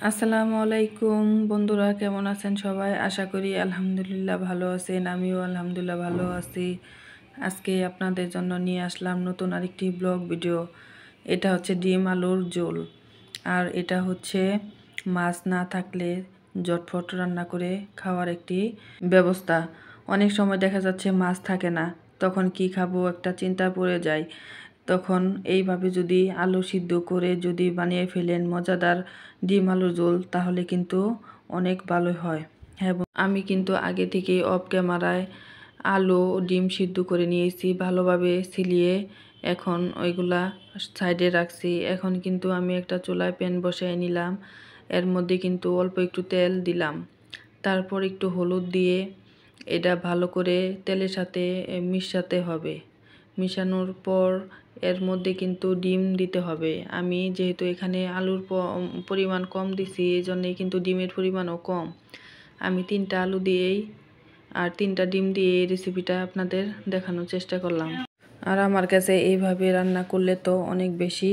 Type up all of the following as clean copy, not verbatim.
আসসালামু আলাইকুম বন্ধুরা, কেমন আছেন সবাই? আশা করি আলহামদুলিল্লাহ ভালো আছেন। আমিও আলহামদুলিল্লাহ ভালো আছি। আজকে আপনাদের জন্য নিয়ে আসলাম নতুন আরেকটি ব্লগ ভিডিও। এটা হচ্ছে ডিম আলুর ঝোল, আর এটা হচ্ছে মাছ না থাকলে ঝটফট রান্না করে খাওয়ার একটি ব্যবস্থা। অনেক সময় দেখা যাচ্ছে মাছ থাকে না, তখন কি খাবো একটা চিন্তা পড়ে যায়। তখন এইভাবে যদি আলু সিদ্ধ করে যদি বানিয়ে ফেলেন মজাদার ডিম আলুর ঝোল, তাহলে কিন্তু অনেক ভালো হয়। হ্যাঁ, আমি কিন্তু আগে থেকেই অফ ক্যামেরায় আলু ডিম সিদ্ধ করে নিয়েছি, ভালোভাবে ছিলিয়ে এখন ওইগুলা সাইডে রাখছি। এখন কিন্তু আমি একটা চুলায় প্যান বসায় নিলাম, এর মধ্যে কিন্তু অল্প একটু তেল দিলাম, তারপর একটু হলুদ দিয়ে এটা ভালো করে তেলের সাথে মিশাতে হবে। মিশানোর পর এর মধ্যে কিন্তু ডিম দিতে হবে। আমি যেহেতু এখানে আলুর পরিমাণ কম দিছি, এই জন্যই কিন্তু ডিমের পরিমাণও কম। আমি 3টা আলু দিয়েই আর 3টা ডিম দিয়ে এই রেসিপিটা আপনাদের দেখানোর চেষ্টা করলাম। আর আমার কাছে এইভাবে রান্না করলে তো অনেক বেশি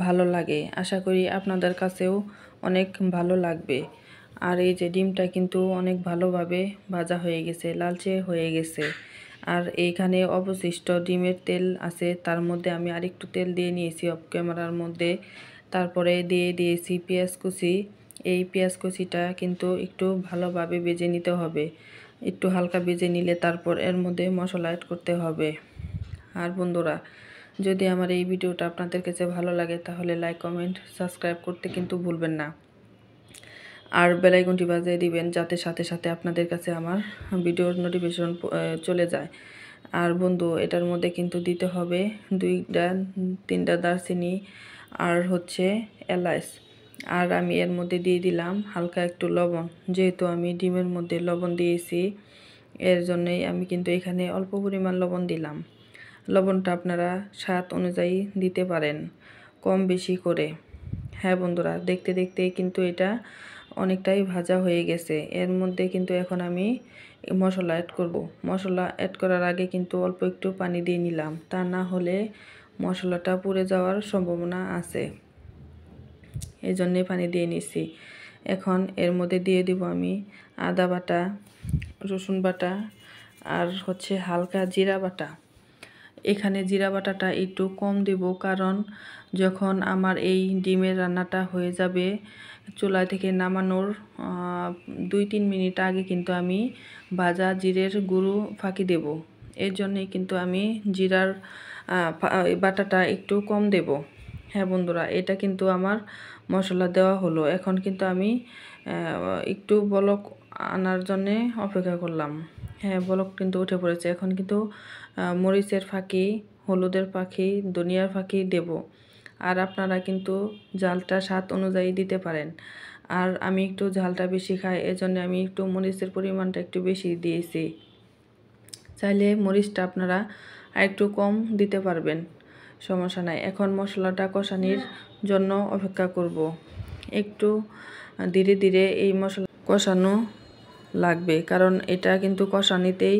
ভালো লাগে। আশা করি আপনাদের কাছেও অনেক ভালো লাগবে। আর এই যে ডিমটা কিন্তু অনেক ভালোভাবে ভাজা হয়ে গেছে, লালচে হয়ে গেছে। আর এইখানে অবশিষ্ট ডিমের তেল আছে, তার মধ্যে আমি আরেকটু তেল দিয়ে নিয়েছি অফ ক্যামেরার মধ্যে। তারপরে দিয়ে দিয়েছি পেঁয়াজ কুচি। এই পেঁয়াজ কুচিটা কিন্তু একটু ভালোভাবে ভেজে নিতে হবে। একটু হালকা ভেজে নিলে তারপর এর মধ্যে মশলা অ্যাড করতে হবে। আর বন্ধুরা, যদি আমার এই ভিডিওটা আপনাদের কাছে ভালো লাগে তাহলে লাইক, কমেন্ট, সাবস্ক্রাইব করতে কিন্তু ভুলবেন না। আর বেল আইকনটি বাজিয়ে দিবেন, যাতে সাথে সাথে আপনাদের কাছে আমার ভিডিওর নোটিফিকেশন চলে যায়। আর বন্ধু, এটার মধ্যে কিন্তু দিতে হবে 2-3টা দারচিনি আর হচ্ছে এলাচ। আর আমি এর মধ্যে দিয়ে দিলাম হালকা একটু লবণ। যেহেতু আমি ডিমের মধ্যে লবণ দিয়েছি, এর জন্যই আমি কিন্তু এখানে অল্প পরিমাণ লবণ দিলাম। লবণটা আপনারা স্বাদ অনুযায়ী দিতে পারেন, কম বেশি করে। হ্যাঁ বন্ধুরা, দেখতে দেখতে কিন্তু এটা অনেকটাই ভাজা হয়ে গেছে। এর মধ্যে কিন্তু এখন আমি মশলা অ্যাড করব। মশলা অ্যাড করার আগে কিন্তু অল্প একটু পানি দিয়ে নিলাম, তা না হলে মশলাটা পুড়ে যাওয়ার সম্ভাবনা আছে। এই জন্যে পানি দিয়ে নিছি। এখন এর মধ্যে দিয়ে দিব আমি আদা বাটা, রসুন বাটা আর হচ্ছে হালকা জিরা বাটা। এখানে জিরা বাটাটা একটু কম দেব, কারণ যখন আমার এই ডিমের রান্নাটা হয়ে যাবে, চুলা থেকে নামানোর 2-3 মিনিট আগে কিন্তু আমি ভাজা জিরের গুঁড়ো ফাঁকি দেব। এর জন্যই কিন্তু আমি জিরার বাটাটা একটু কম দেব। হ্যাঁ বন্ধুরা, এটা কিন্তু আমার মশলা দেওয়া হলো। এখন কিন্তু আমি একটু বলক আনার জন্যে অপেক্ষা করলাম। হ্যাঁ, বলক কিন্তু উঠে পড়েছে। এখন কিন্তু মরিচের ফাঁকি, হলুদের ফাঁকি, ধনিয়ার ফাঁকি দেব। আর আপনারা কিন্তু ঝালটা স্বাদ অনুযায়ী দিতে পারেন। আর আমি একটু ঝালটা বেশি খাই, এজন্য আমি একটু মরিচের পরিমাণটা একটু বেশি দিয়েছি। চাইলে মরিচটা আপনারা আরেকটু কম দিতে পারবেন, সমস্যা নাই। এখন মশলাটা কষানোর জন্য অপেক্ষা করব। একটু ধীরে ধীরে এই মশলা কষানো লাগবে, কারণ এটা কিন্তু কষানিতেই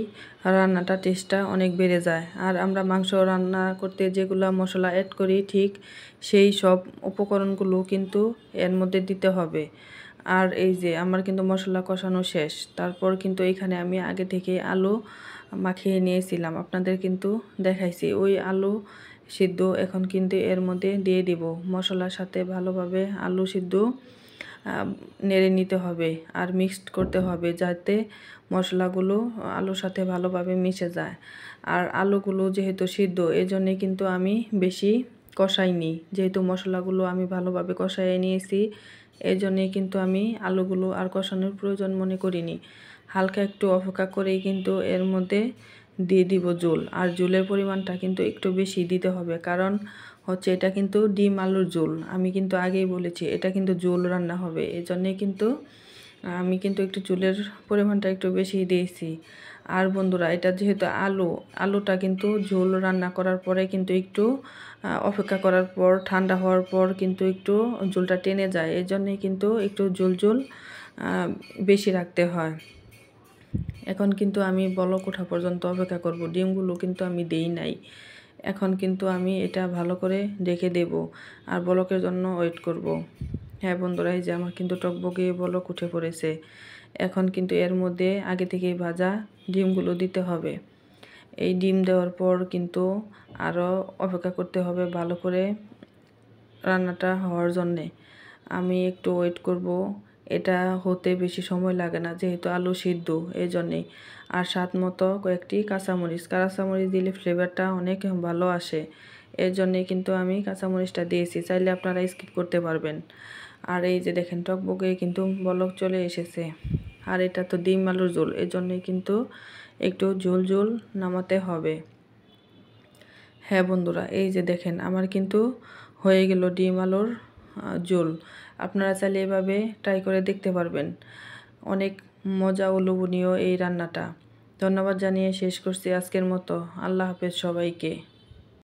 রান্নাটা টেস্টটা অনেক বেড়ে যায়। আর আমরা মাংস রান্না করতে যেগুলো মশলা অ্যাড করি, ঠিক সেই সব উপকরণগুলো কিন্তু এর মধ্যে দিতে হবে। আর এই যে আমার কিন্তু মশলা কষানো শেষ। তারপর কিন্তু এখানে আমি আগে থেকে আলু মাখিয়ে নিয়েছিলাম, আপনাদের কিন্তু দেখাইছি। ওই আলু সিদ্ধ এখন কিন্তু এর মধ্যে দিয়ে দিব। মশলার সাথে ভালোভাবে আলু সিদ্ধ নেড়ে নিতে হবে আর মিক্সড করতে হবে, যাতে মশলাগুলো আলুর সাথে ভালোভাবে মিশে যায়। আর আলুগুলো যেহেতু সিদ্ধ, এজন্যে কিন্তু আমি বেশি কষাইনি। যেহেতু মশলাগুলো আমি ভালোভাবে কষাইয়ে নিয়েছি, এই জন্যেই কিন্তু আমি আলুগুলো আর কষানোর প্রয়োজন মনে করিনি। হালকা একটু অপেক্ষা করেই কিন্তু এর মধ্যে দিয়ে দিব ঝোল। আর ঝোলের পরিমাণটা কিন্তু একটু বেশি দিতে হবে, কারণ হচ্ছে এটা কিন্তু ডিম আলুর ঝোল। আমি কিন্তু আগেই বলেছি এটা কিন্তু ঝোল রান্না হবে, এই জন্যে কিন্তু আমি কিন্তু একটু ঝোলের পরিমাণটা একটু বেশি দিয়েছি। আর বন্ধুরা, এটা যেহেতু আলুটা কিন্তু ঝোল রান্না করার পরে কিন্তু একটু অপেক্ষা করার পর ঠান্ডা হওয়ার পর কিন্তু একটু ঝোলটা টেনে যায়, এই জন্যেই কিন্তু একটু ঝোল বেশি রাখতে হয়। এখন কিন্তু আমি বলক ওঠা পর্যন্ত অপেক্ষা করব। ডিমগুলো কিন্তু আমি দেই নাই। এখন কিন্তু আমি এটা ভালো করে ঢেকে দেব আর বলকের জন্য ওয়েট করব। হ্যাঁ বন্ধুরা, এই যে আমার কিন্তু টকবকে বলক উঠে পড়েছে। এখন কিন্তু এর মধ্যে আগে থেকেই ভাজা ডিমগুলো দিতে হবে। এই ডিম দেওয়ার পর কিন্তু আরও অপেক্ষা করতে হবে ভালো করে রান্নাটা হওয়ার জন্যে। আমি একটু ওয়েট করব। এটা হতে বেশি সময় লাগে না, যেহেতু আলু সিদ্ধ, এই জন্যেই। আর স্বাদ মতো কয়েকটি কাঁচামরিচ দিলে ফ্লেভারটা অনেক ভালো আসে। এর জন্যে কিন্তু আমি কাঁচামরিচটা দিয়েছি, চাইলে আপনারা স্কিপ করতে পারবেন। আর এই যে দেখেন টকবকে কিন্তু বলক চলে এসেছে। আর এটা তো ডিম আলুর ঝোল, এর জন্যই কিন্তু একটু ঝোল ঝোল নামাতে হবে। হ্যাঁ বন্ধুরা, এই যে দেখেন আমার কিন্তু হয়ে গেল ডিম আলুর ঝোল। আপনারা চাইলে এভাবে ট্রাই করে দেখতে পারবেন। অনেক মজা ও লোভনীয় এই রান্নাটা। ধন্যবাদ জানিয়ে শেষ করছি আজকের মতো। আল্লাহ হাফেজ সবাইকে।